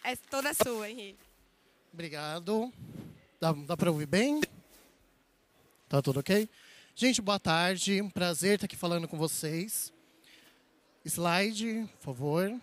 é toda sua, Henrique. Obrigado. Dá para ouvir bem? Tá tudo ok? Gente, boa tarde. Um prazer estar aqui falando com vocês. Slide, por favor.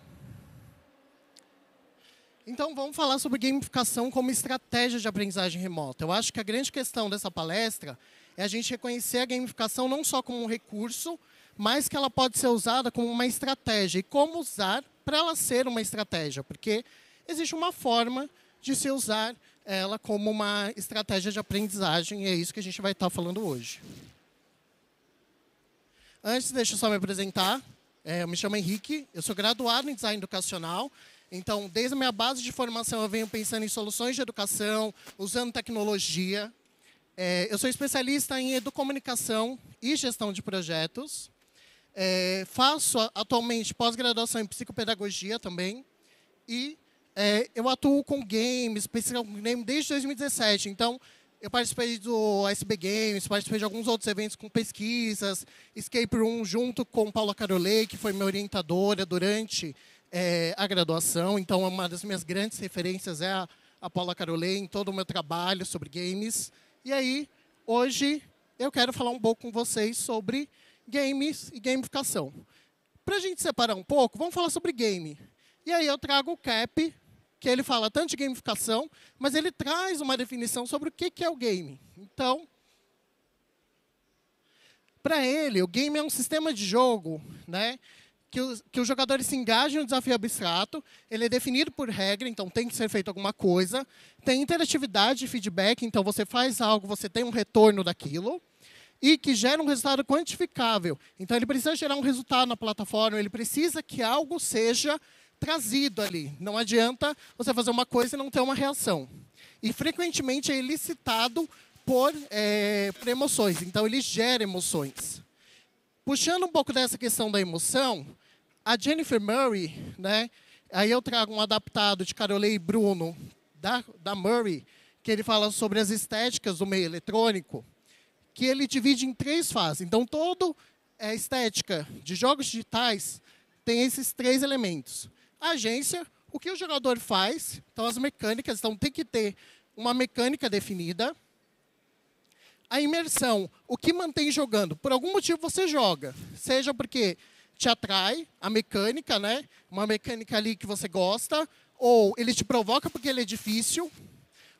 Então, vamos falar sobre gamificação como estratégia de aprendizagem remota. Eu acho que a grande questão dessa palestra é a gente reconhecer a gamificação não só como um recurso, mas que ela pode ser usada como uma estratégia. E como usar para ela ser uma estratégia, porque existe uma forma de se usar ela como uma estratégia de aprendizagem, e é isso que a gente vai estar falando hoje. Antes, deixa eu só me apresentar. Eu me chamo Henrique, eu sou graduado em Design Educacional. Então, desde a minha base de formação, eu venho pensando em soluções de educação, usando tecnologia. Eu sou especialista em educomunicação e gestão de projetos. Faço atualmente pós-graduação em psicopedagogia também. E eu atuo com games, desde 2017. Então, eu participei do SB Games, participei de alguns outros eventos com pesquisas, Escape Room junto com Paula Carolei, que foi minha orientadora durante a graduação. Então, uma das minhas grandes referências é a Paula Carolei em todo o meu trabalho sobre games. E aí, hoje, eu quero falar um pouco com vocês sobre games e gamificação. Para a gente separar um pouco, vamos falar sobre game. E aí eu trago o Cap, que ele fala tanto de gamificação, mas ele traz uma definição sobre o que é o game. Então, para ele, o game é um sistema de jogo, né, que os jogadores se engajam no desafio abstrato, ele é definido por regra, então tem que ser feito alguma coisa, tem interatividade e feedback, então você faz algo, você tem um retorno daquilo, e que gera um resultado quantificável. Então, ele precisa gerar um resultado na plataforma, ele precisa que algo seja trazido ali. Não adianta você fazer uma coisa e não ter uma reação. E, frequentemente, é elicitado por emoções. Então, ele gera emoções. Puxando um pouco dessa questão da emoção, a Jennifer Murray, né, aí eu trago um adaptado de Carolei e Bruno, da Murray, que ele fala sobre as estéticas do meio eletrônico, que ele divide em 3 fases. Então, toda a estética de jogos digitais tem esses 3 elementos. A agência, o que o jogador faz, então as mecânicas, então tem que ter uma mecânica definida. A imersão, o que mantém jogando. Por algum motivo você joga, seja porque te atrai a mecânica, né? Uma mecânica ali que você gosta, ou ele te provoca porque ele é difícil,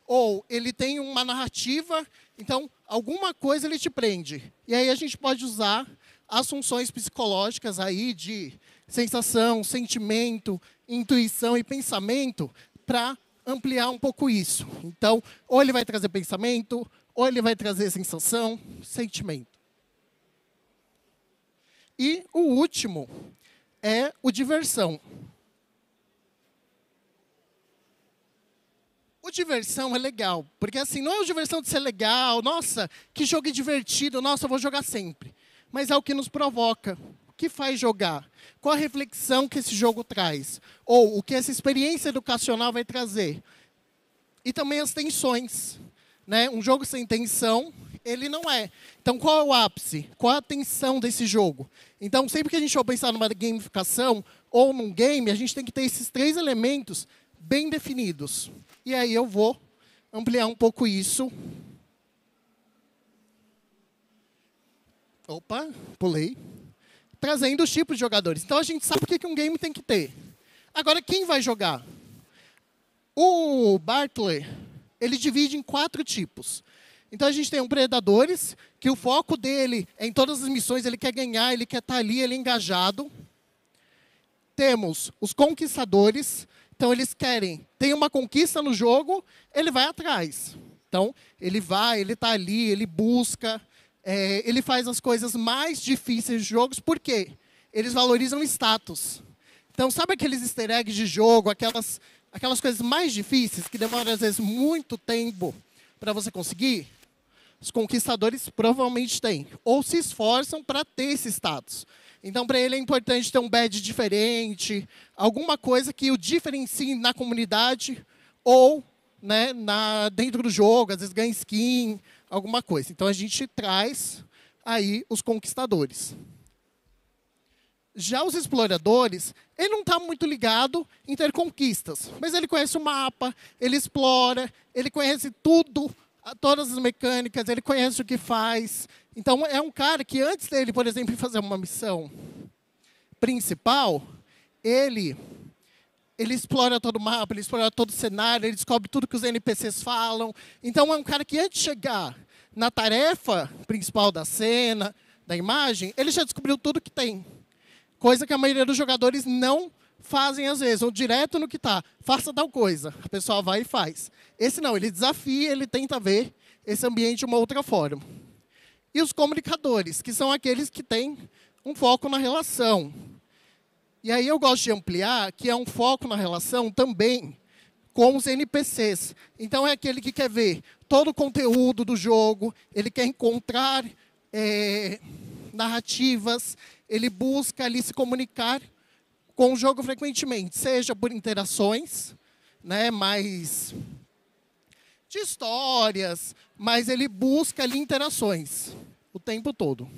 ou ele tem uma narrativa, então, alguma coisa ele te prende. E aí a gente pode usar as funções psicológicas aí de sensação, sentimento, intuição e pensamento para ampliar um pouco isso. Então, ou ele vai trazer pensamento, ou ele vai trazer sensação, sentimento. E o último é o diversão. O diversão é legal, porque assim, não é a diversão de ser legal, nossa, que jogo divertido, nossa, eu vou jogar sempre. Mas é o que nos provoca, o que faz jogar, qual a reflexão que esse jogo traz, ou o que essa experiência educacional vai trazer. E também as tensões, né? Um jogo sem tensão, ele não é. Então, qual é o ápice? Qual a tensão desse jogo? Então, sempre que a gente for pensar numa gamificação ou num game, a gente tem que ter esses 3 elementos bem definidos. E aí eu vou ampliar um pouco isso. Opa, pulei. Trazendo os tipos de jogadores. Então, a gente sabe o que um game tem que ter. Agora, quem vai jogar? O Bartlett, ele divide em 4 tipos. Então, a gente tem predadores, que o foco dele é em todas as missões, ele quer ganhar, ele quer estar ali, ele é engajado. Temos os conquistadores. Então, eles querem, tem uma conquista no jogo, ele vai atrás. Então, ele vai, ele está ali, ele busca, ele faz as coisas mais difíceis de jogos, por quê? Eles valorizam status. Então, sabe aqueles easter eggs de jogo, aquelas coisas mais difíceis, que demoram, às vezes, muito tempo para você conseguir? Os conquistadores provavelmente têm, ou se esforçam para ter esse status. Então, para ele é importante ter um badge diferente, alguma coisa que o diferencie na comunidade ou, né, dentro do jogo, às vezes ganha skin, alguma coisa. Então, a gente traz aí os conquistadores. Já os exploradores, ele não está muito ligado em ter conquistas, mas ele conhece o mapa, ele explora, ele conhece tudo, todas as mecânicas, ele conhece o que faz. Então, é um cara que antes dele, por exemplo, fazer uma missão principal, ele explora todo o mapa, ele explora todo o cenário, ele descobre tudo que os NPCs falam. Então, é um cara que antes de chegar na tarefa principal da cena, da imagem, ele já descobriu tudo que tem. Coisa que a maioria dos jogadores não fazem às vezes, ou direto no que está. Faça tal coisa. A pessoa vai e faz. Esse não, ele desafia, ele tenta ver esse ambiente de uma outra forma. E os comunicadores, que são aqueles que têm um foco na relação. E aí eu gosto de ampliar, que é um foco na relação também com os NPCs. Então é aquele que quer ver todo o conteúdo do jogo, ele quer encontrar narrativas, ele busca ali se comunicar com o jogo frequentemente, seja por interações, né, mais de histórias, mas ele busca ali interações o tempo todo.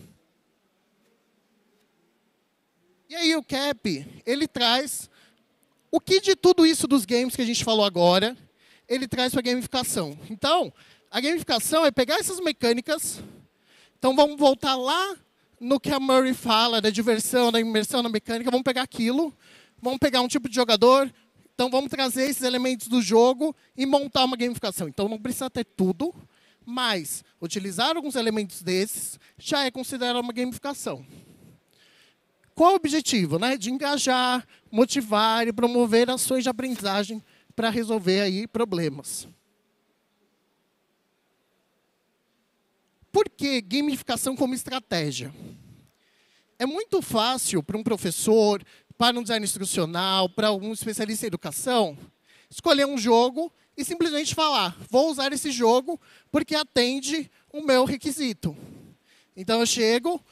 E aí o Cap, ele traz o que de tudo isso dos games que a gente falou agora, ele traz para a gamificação. Então, a gamificação é pegar essas mecânicas. Então, vamos voltar lá no que a Murray fala, da diversão, da imersão na mecânica. Vamos pegar aquilo, vamos pegar um tipo de jogador. Então, vamos trazer esses elementos do jogo e montar uma gamificação. Então, não precisa ter tudo, mas utilizar alguns elementos desses já é considerado uma gamificação. Qual o objetivo? Né? De engajar, motivar e promover ações de aprendizagem para resolver aí problemas. Por que gamificação como estratégia? É muito fácil para um professor, para um design instrucional, para um especialista em educação, escolher um jogo e simplesmente falar, vou usar esse jogo porque atende o meu requisito. Então, eu chego,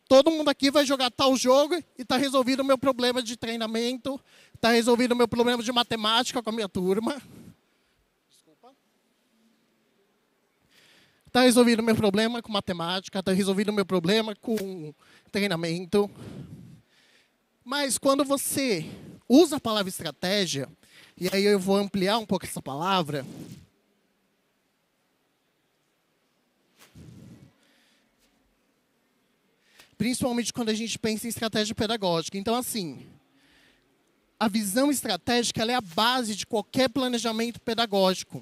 todo mundo aqui vai jogar tal jogo e está resolvido o meu problema de treinamento, está resolvido o meu problema de matemática com a minha turma. Está resolvido o meu problema com matemática, está resolvido o meu problema com treinamento. Mas quando você usa a palavra estratégia, e aí eu vou ampliar um pouco essa palavra, principalmente quando a gente pensa em estratégia pedagógica. Então, assim, a visão estratégica ela é a base de qualquer planejamento pedagógico.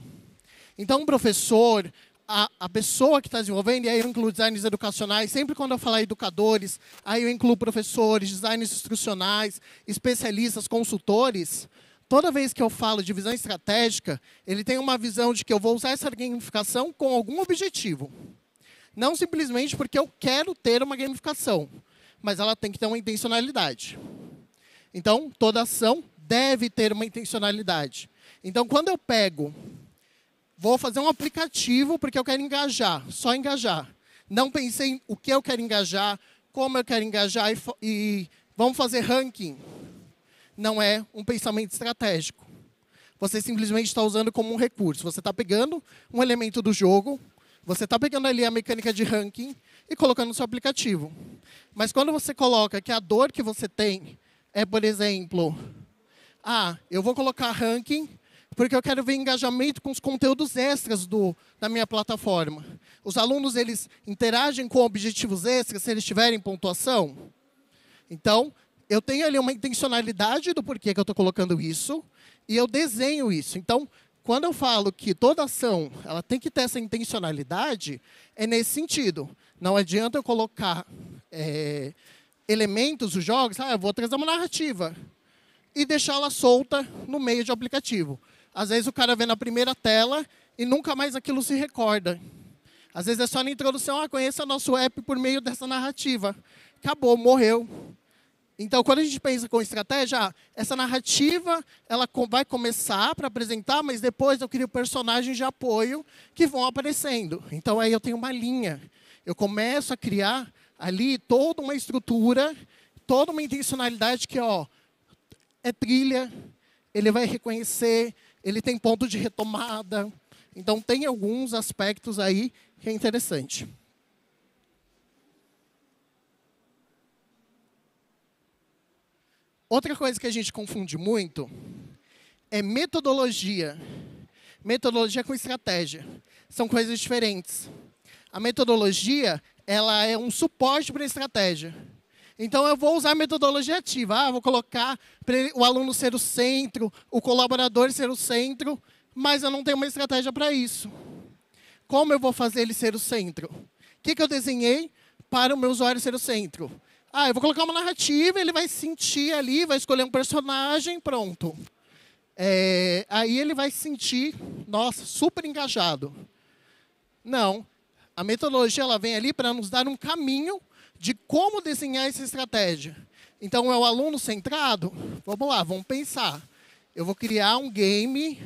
Então, um professor, a pessoa que está desenvolvendo, e aí eu incluo designers educacionais, sempre quando eu falar educadores, aí eu incluo professores, designers instrucionais, especialistas, consultores. Toda vez que eu falo de visão estratégica, ele tem uma visão de que eu vou usar essa gamificação com algum objetivo. Não simplesmente porque eu quero ter uma gamificação, mas ela tem que ter uma intencionalidade. Então, toda ação deve ter uma intencionalidade. Então, quando eu pego, vou fazer um aplicativo porque eu quero engajar, só engajar. Não pensei em o que eu quero engajar, como eu quero engajar e vamos fazer ranking. Não é um pensamento estratégico. Você simplesmente está usando como um recurso. Você está pegando um elemento do jogo, você está pegando ali a mecânica de ranking e colocando no seu aplicativo. Mas quando você coloca que a dor que você tem é, por exemplo, eu vou colocar ranking porque eu quero ver engajamento com os conteúdos extras da minha plataforma. Os alunos, eles interagem com objetivos extras se eles tiverem pontuação. Então, eu tenho ali uma intencionalidade do porquê que eu estou colocando isso e eu desenho isso. Então, quando eu falo que toda ação ela tem que ter essa intencionalidade, é nesse sentido. Não adianta eu colocar elementos dos jogos, eu vou trazer uma narrativa e deixá-la solta no meio de um aplicativo. Às vezes o cara vê na primeira tela e nunca mais aquilo se recorda. Às vezes é só na introdução, conheça nosso app por meio dessa narrativa. Acabou, morreu. Então, quando a gente pensa com estratégia, essa narrativa ela vai começar para apresentar, mas depois eu crio personagens de apoio que vão aparecendo. Então, aí eu tenho uma linha. Eu começo a criar ali toda uma estrutura, toda uma intencionalidade que é trilha, ele vai reconhecer, ele tem ponto de retomada. Então, tem alguns aspectos aí que é interessante. Outra coisa que a gente confunde muito é metodologia. Metodologia com estratégia. São coisas diferentes. A metodologia, ela é um suporte para a estratégia. Então, eu vou usar a metodologia ativa. Vou colocar o aluno ser o centro, o colaborador ser o centro, mas eu não tenho uma estratégia para isso. Como eu vou fazer ele ser o centro? O que eu desenhei para o meu usuário ser o centro? Eu vou colocar uma narrativa, ele vai sentir ali, vai escolher um personagem, pronto. Aí ele vai se sentir, nossa, super engajado. Não. A metodologia ela vem ali para nos dar um caminho de como desenhar essa estratégia. Então, é o aluno centrado? Vamos lá, vamos pensar. Eu vou criar um game,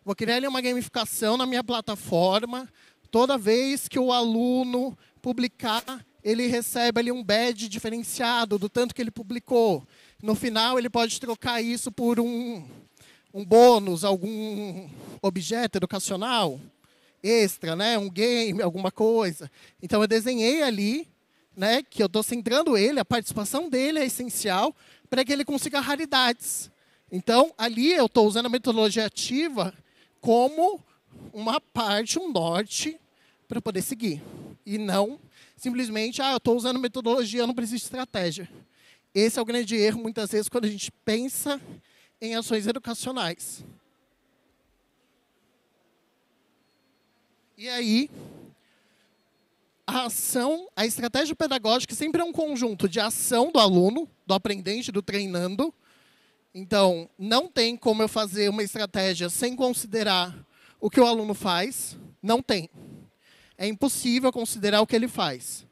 vou criar ali uma gamificação na minha plataforma. Toda vez que o aluno publicar, ele recebe ali um badge diferenciado do tanto que ele publicou. No final, ele pode trocar isso por um bônus, algum objeto educacional extra, né? Um game, alguma coisa. Então, eu desenhei ali, né, que eu estou centrando ele, a participação dele é essencial para que ele consiga raridades. Então, ali eu estou usando a metodologia ativa como uma parte, um norte, para poder seguir. E não simplesmente, eu estou usando metodologia, eu não preciso de estratégia. Esse é o grande erro, muitas vezes, quando a gente pensa em ações educacionais. E aí, a estratégia pedagógica sempre é um conjunto de ação do aluno, do aprendente, do treinando. Então, não tem como eu fazer uma estratégia sem considerar o que o aluno faz. Não tem. É impossível considerar o que ele faz.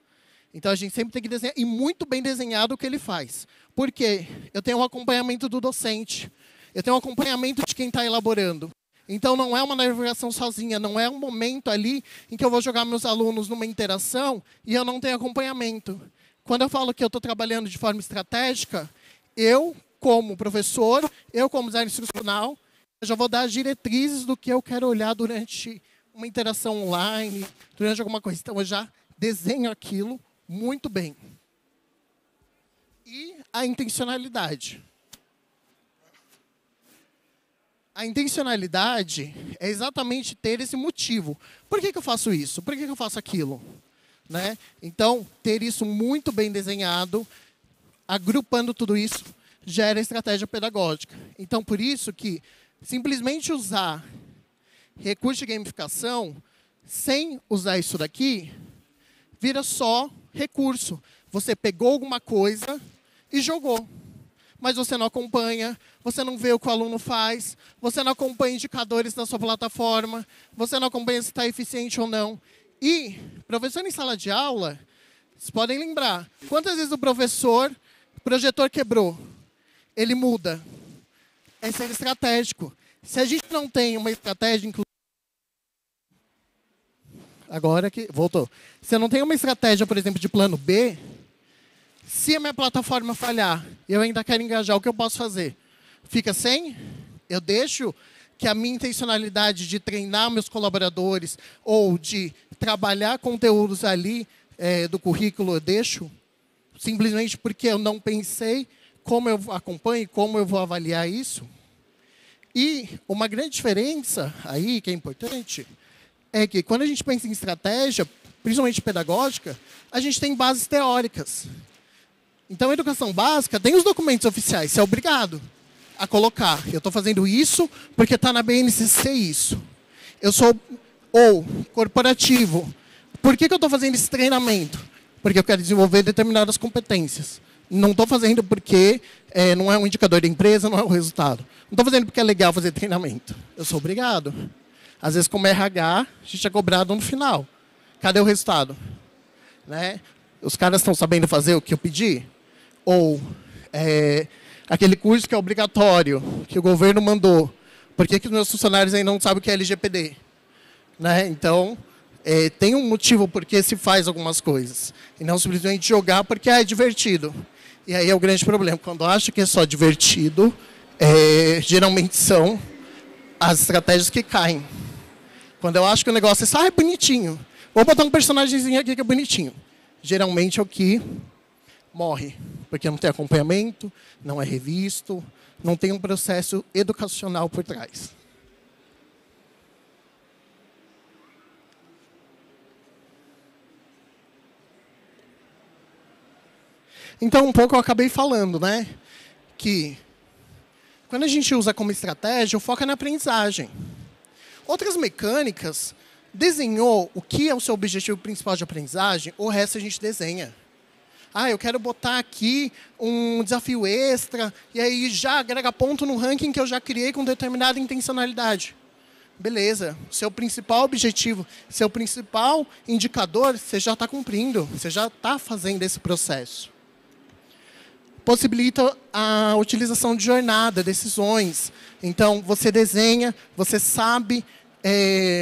Então, a gente sempre tem que desenhar, e muito bem desenhado o que ele faz. Por quê? Eu tenho um acompanhamento do docente. Eu tenho um acompanhamento de quem está elaborando. Então, não é uma navegação sozinha, não é um momento ali em que eu vou jogar meus alunos numa interação e eu não tenho acompanhamento. Quando eu falo que eu estou trabalhando de forma estratégica, eu, como professor, eu, como designer instrucional, eu já vou dar as diretrizes do que eu quero olhar durante uma interação online, durante alguma coisa. Então, eu já desenho aquilo muito bem. E a intencionalidade. A intencionalidade é exatamente ter esse motivo. Por que eu faço isso? Por que eu faço aquilo? Né? Então, ter isso muito bem desenhado, agrupando tudo isso, gera estratégia pedagógica. Então, por isso que simplesmente usar recurso de gamificação, sem usar isso daqui, vira só recurso. Você pegou alguma coisa e jogou. Mas você não acompanha, você não vê o que o aluno faz, você não acompanha indicadores da sua plataforma, você não acompanha se está eficiente ou não. E, professor em sala de aula, vocês podem lembrar, quantas vezes o projetor quebrou? Ele muda. É ser estratégico. Se a gente não tem uma estratégia, agora que voltou. Se eu não tenho uma estratégia, por exemplo, de plano B, se a minha plataforma falhar, eu ainda quero engajar, o que eu posso fazer? Fica sem? Eu deixo que a minha intencionalidade de treinar meus colaboradores ou de trabalhar conteúdos ali do currículo, eu deixo simplesmente porque eu não pensei como eu acompanho, como eu vou avaliar isso. E uma grande diferença aí, que é importante, é que quando a gente pensa em estratégia, principalmente pedagógica, a gente tem bases teóricas. Então, a educação básica tem os documentos oficiais, você é obrigado a colocar. Eu estou fazendo isso porque está na BNCC isso. Eu sou corporativo. Por que eu estou fazendo esse treinamento? Porque eu quero desenvolver determinadas competências. Não estou fazendo porque não é um indicador da empresa, não é o resultado. Não estou fazendo porque é legal fazer treinamento. Eu sou obrigado. Às vezes, como RH, a gente é cobrado no final. Cadê o resultado? Né? Os caras estão sabendo fazer o que eu pedi? Ou aquele curso que é obrigatório, que o governo mandou. Por que os meus funcionários ainda não sabem o que é LGPD? Né? Então, tem um motivo por que se faz algumas coisas. E não simplesmente jogar porque é divertido. E aí é o grande problema. Quando eu acho que é só divertido, geralmente são as estratégias que caem. Quando eu acho que o negócio é só bonitinho. Vou botar um personagemzinho aqui que é bonitinho. Geralmente é o que morre, porque não tem acompanhamento, não é revisto, não tem um processo educacional por trás. Então, um pouco eu acabei falando, né? Que quando a gente usa como estratégia, o foco é na aprendizagem. Outras mecânicas, desenhou o que é o seu objetivo principal de aprendizagem, o resto a gente desenha. Ah, eu quero botar aqui um desafio extra, e aí já agrega ponto no ranking que eu já criei com determinada intencionalidade. Beleza, seu principal objetivo, seu principal indicador, você já está cumprindo, você já está fazendo esse processo. Possibilita a utilização de jornada, decisões. Então, você desenha, você sabe,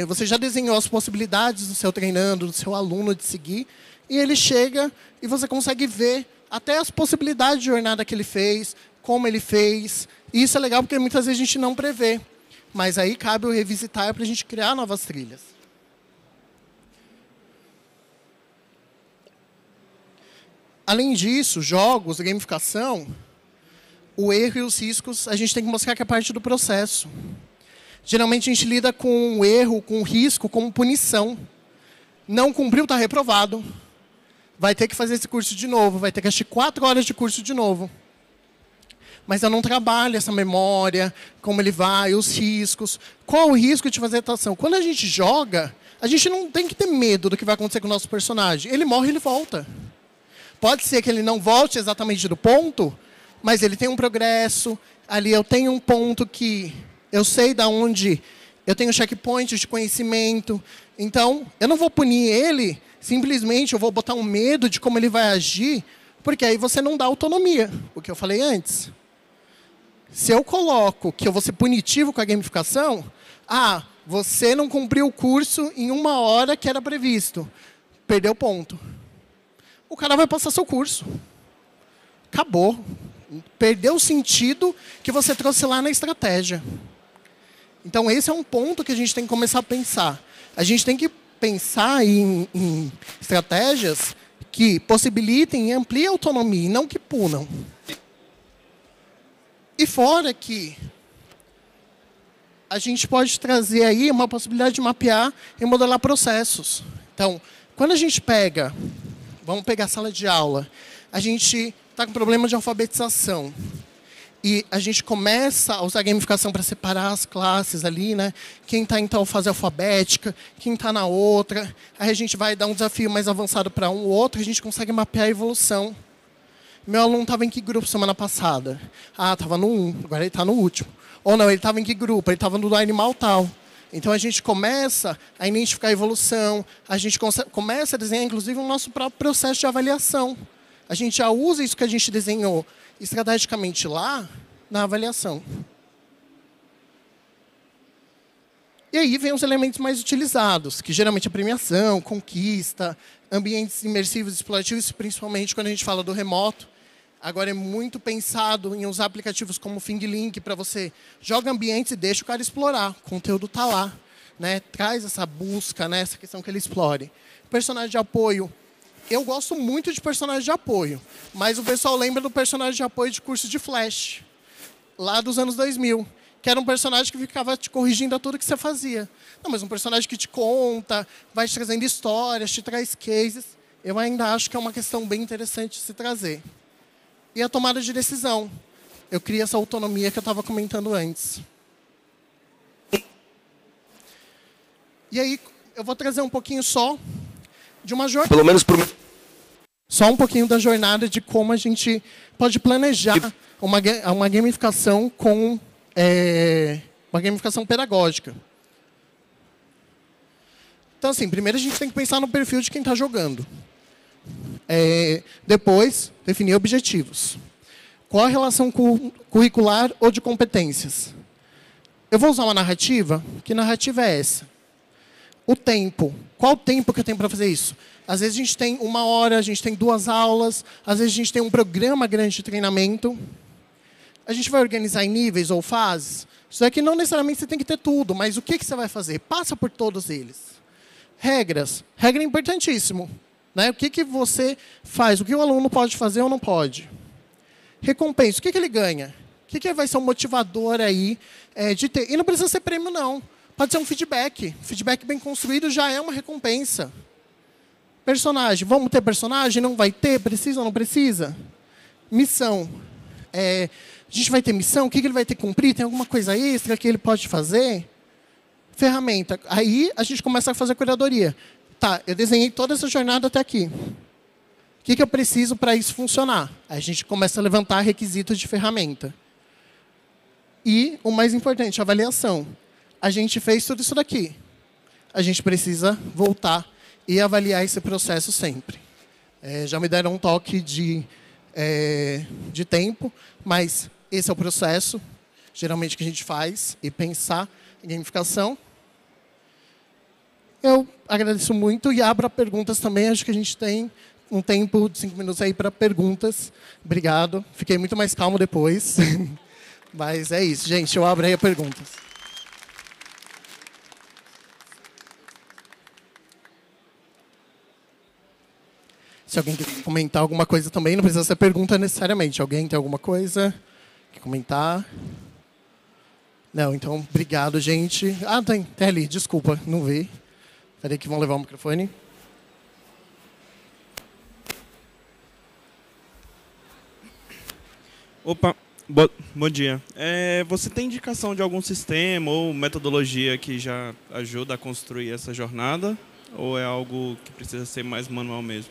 você já desenhou as possibilidades do seu treinando, do seu aluno de seguir, e ele chega e você consegue ver até as possibilidades de jornada que ele fez, como ele fez. E isso é legal porque muitas vezes a gente não prevê. Mas aí cabe o revisitar para a gente criar novas trilhas. Além disso, jogos, gamificação, o erro e os riscos, a gente tem que mostrar que é parte do processo. Geralmente a gente lida com o erro, com o risco, como punição. Não cumpriu, está reprovado. Vai ter que fazer esse curso de novo, vai ter que assistir 4 horas de curso de novo. Mas eu não trabalho essa memória, como ele vai, os riscos. Qual o risco de fazer atuação? Quando a gente joga, a gente não tem que ter medo do que vai acontecer com o nosso personagem. Ele morre, ele volta. Pode ser que ele não volte exatamente do ponto, mas ele tem um progresso. Ali eu tenho um ponto que eu sei de onde eu tenho checkpoints de conhecimento. Então, eu não vou punir ele, simplesmente eu vou botar um medo de como ele vai agir, porque aí você não dá autonomia, o que eu falei antes. Se eu coloco que eu vou ser punitivo com a gamificação, você não cumpriu o curso em 1 hora que era previsto. Perdeu ponto. O cara vai passar seu curso. Acabou. Perdeu o sentido que você trouxe lá na estratégia. Então, esse é um ponto que a gente tem que começar a pensar. A gente tem que pensar em estratégias que possibilitem e ampliem a autonomia, e não que punam. E fora que a gente pode trazer aí uma possibilidade de mapear e modelar processos. Então, quando a gente pega, vamos pegar a sala de aula, a gente está com problema de alfabetização. E a gente começa a usar a gamificação para separar as classes ali, né? Quem está em tal fase alfabética, quem está na outra. Aí a gente vai dar um desafio mais avançado para um ou outro, a gente consegue mapear a evolução. Meu aluno estava em que grupo semana passada? Estava no 1, agora ele está no último. Ou não, ele estava em que grupo? Ele estava no animal tal. Então, a gente começa a identificar a evolução, a gente começa a desenhar, inclusive, o nosso próprio processo de avaliação. A gente já usa isso que a gente desenhou estrategicamente lá, na avaliação. E aí vem os elementos mais utilizados, que geralmente é premiação, conquista, ambientes imersivos e explorativos, principalmente quando a gente fala do remoto. Agora é muito pensado em usar aplicativos como o ThingLink para você joga ambientes e deixa o cara explorar. O conteúdo está lá. Né? Traz essa busca, né? Essa questão que ele explore. Personagem de apoio. Eu gosto muito de personagem de apoio, mas o pessoal lembra do personagem de apoio de curso de Flash, lá dos anos 2000, que era um personagem que ficava te corrigindo a tudo que você fazia. Não, mas um personagem que te conta, vai te trazendo histórias, te traz cases. Eu ainda acho que é uma questão bem interessante de se trazer. E a tomada de decisão. Eu crio essa autonomia que eu estava comentando antes. E aí, eu vou trazer um pouquinho só de uma jornada. Pelo menos por... Só um pouquinho da jornada de como a gente pode planejar uma gamificação com uma gamificação pedagógica. Então, assim, primeiro a gente tem que pensar no perfil de quem está jogando. Depois, definir objetivos. Qual a relação curricular ou de competências? Eu vou usar uma narrativa. Que narrativa é essa? O tempo. Qual o tempo que eu tenho para fazer isso? Às vezes a gente tem 1 hora, a gente tem 2 aulas, às vezes a gente tem um programa grande de treinamento. A gente vai organizar em níveis ou fases. Isso aqui não necessariamente você tem que ter tudo, mas o que você vai fazer? Passa por todos eles. Regras. Regra é importantíssimo. Né? O que você faz? O que o aluno pode fazer ou não pode? Recompensa. O que ele ganha? O que vai ser um motivador aí de ter? E não precisa ser prêmio, não. Pode ser um feedback. Feedback bem construído já é uma recompensa. Personagem. Vamos ter personagem? Não vai ter? Precisa ou não precisa? Missão. A gente vai ter missão? O que ele vai ter que cumprir? Tem alguma coisa extra que ele pode fazer? Ferramenta. Aí a gente começa a fazer a curadoria. Tá, eu desenhei toda essa jornada até aqui. O que eu preciso para isso funcionar? Aí a gente começa a levantar requisitos de ferramenta. E, o mais importante, a avaliação. A gente fez tudo isso daqui. A gente precisa voltar e avaliar esse processo sempre. Já me deram um toque de tempo, mas esse é o processo, geralmente, que a gente faz, e pensar em gamificação. Eu agradeço muito e abro a perguntas também. Acho que a gente tem um tempo de 5 minutos aí para perguntas. Obrigado. Fiquei muito mais calmo depois. Mas é isso, gente. Eu abro aí a perguntas. Se alguém quer comentar alguma coisa também, não precisa ser pergunta necessariamente. Alguém tem alguma coisa? Quer comentar? Não, então, obrigado, gente. Ah, tem ali, desculpa, não vi. Espera aí que vão levar o microfone. Opa, bom dia. Você tem indicação de algum sistema ou metodologia que já ajuda a construir essa jornada? Ou é algo que precisa ser mais manual mesmo?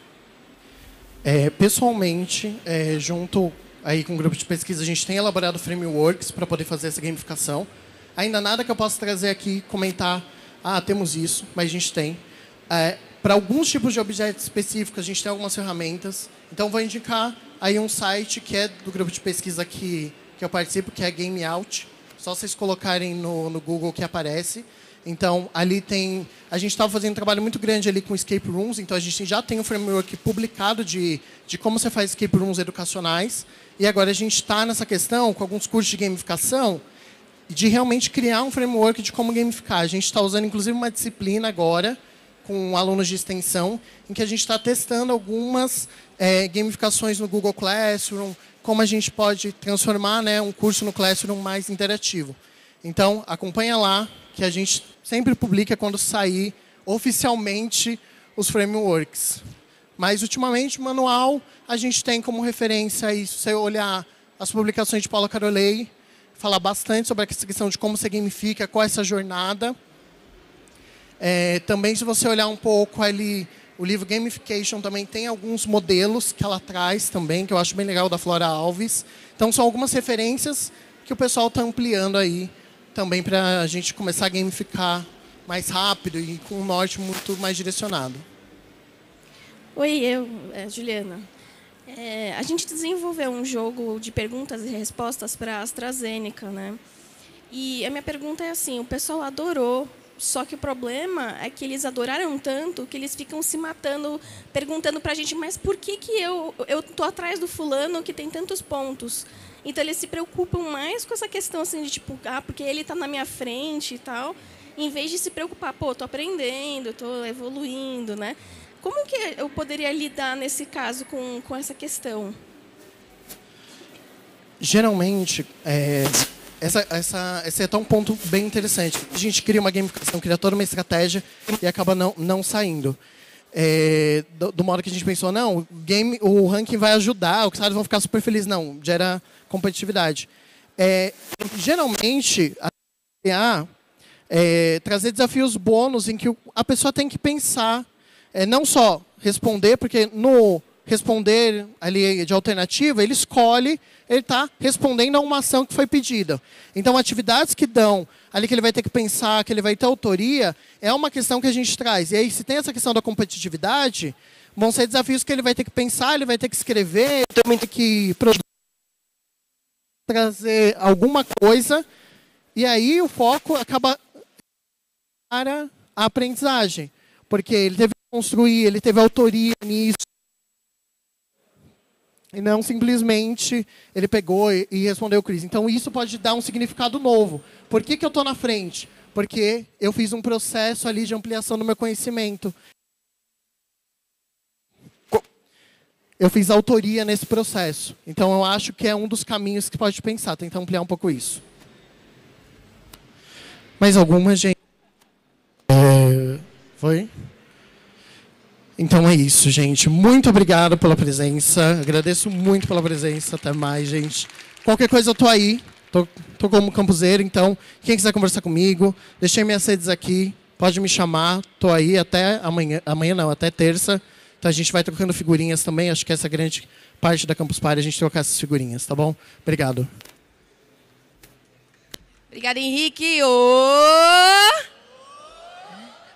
Pessoalmente, junto aí com o grupo de pesquisa, a gente tem elaborado frameworks para poder fazer essa gamificação. Ainda nada que eu possa trazer aqui, comentar, temos isso, mas a gente tem. Para alguns tipos de objetos específicos, a gente tem algumas ferramentas. Então, vou indicar aí um site que é do grupo de pesquisa que eu participo, que é Game Out. Só vocês colocarem no Google que aparece. Então, ali tem... A gente estava fazendo um trabalho muito grande ali com escape rooms, então a gente já tem um framework publicado de como você faz escape rooms educacionais. E agora a gente está nessa questão, com alguns cursos de gamificação, de realmente criar um framework de como gamificar. A gente está usando, inclusive, uma disciplina agora, com alunos de extensão, em que a gente está testando algumas gamificações no Google Classroom, como a gente pode transformar, né, um curso no Classroom mais interativo. Então, acompanha lá, que a gente sempre publica quando sair oficialmente os frameworks. Mas, ultimamente, o manual, a gente tem como referência isso. Se você olhar as publicações de Paula Carolei, fala bastante sobre a questão de como você gamifica, qual é essa jornada. Também, se você olhar um pouco ali, o livro Gamification também tem alguns modelos que ela traz também, que eu acho bem legal, da Flora Alves. Então, são algumas referências que o pessoal está ampliando aí também para a gente começar a gamificar mais rápido e com um norte muito mais direcionado. Oi, Juliana. A gente desenvolveu um jogo de perguntas e respostas para a AstraZeneca, né? E a minha pergunta é assim, o pessoal adorou, só que o problema é que eles adoraram tanto que eles ficam se matando, perguntando para a gente, mas por que eu estou atrás do fulano que tem tantos pontos? Então, eles se preocupam mais com essa questão assim, de tipo, porque ele está na minha frente e tal, em vez de se preocupar, estou aprendendo, estou evoluindo, né? Como que eu poderia lidar, nesse caso, com essa questão? Geralmente, esse é até um ponto bem interessante. A gente cria uma gamificação, cria toda uma estratégia e acaba não saindo. Do modo que a gente pensou, não, o ranking vai ajudar, os caras vão ficar super felizes. Não, gera competitividade. Geralmente, trazer desafios bônus em que a pessoa tem que pensar, não só responder, porque no responder ali de alternativa, ele escolhe, ele está respondendo a uma ação que foi pedida. Então, atividades que dão ali que ele vai ter que pensar, que ele vai ter autoria, é uma questão que a gente traz. E aí, se tem essa questão da competitividade, vão ser desafios que ele vai ter que pensar, ele vai ter que escrever, também tem que trazer alguma coisa, e aí o foco acaba para a aprendizagem, porque ele teve que construir, ele teve autoria nisso, e não simplesmente ele pegou e respondeu o quiz. Então, isso pode dar um significado novo. Por que eu estou na frente? Porque eu fiz um processo ali de ampliação do meu conhecimento. eu fiz autoria nesse processo. Então, eu acho que é um dos caminhos que pode pensar, tentar ampliar um pouco isso. Mais alguma, gente? Foi? Então é isso, gente. Muito obrigado pela presença. Agradeço muito pela presença. Até mais, gente. Qualquer coisa eu tô aí. Tô como campuseiro, então quem quiser conversar comigo, deixei minhas redes aqui. Pode me chamar. Tô aí até amanhã. Amanhã não, até terça. Então a gente vai trocando figurinhas também. Acho que essa é a grande parte da Campus Party, a gente trocar essas figurinhas, tá bom? Obrigado. Obrigada, Henrique. Ô!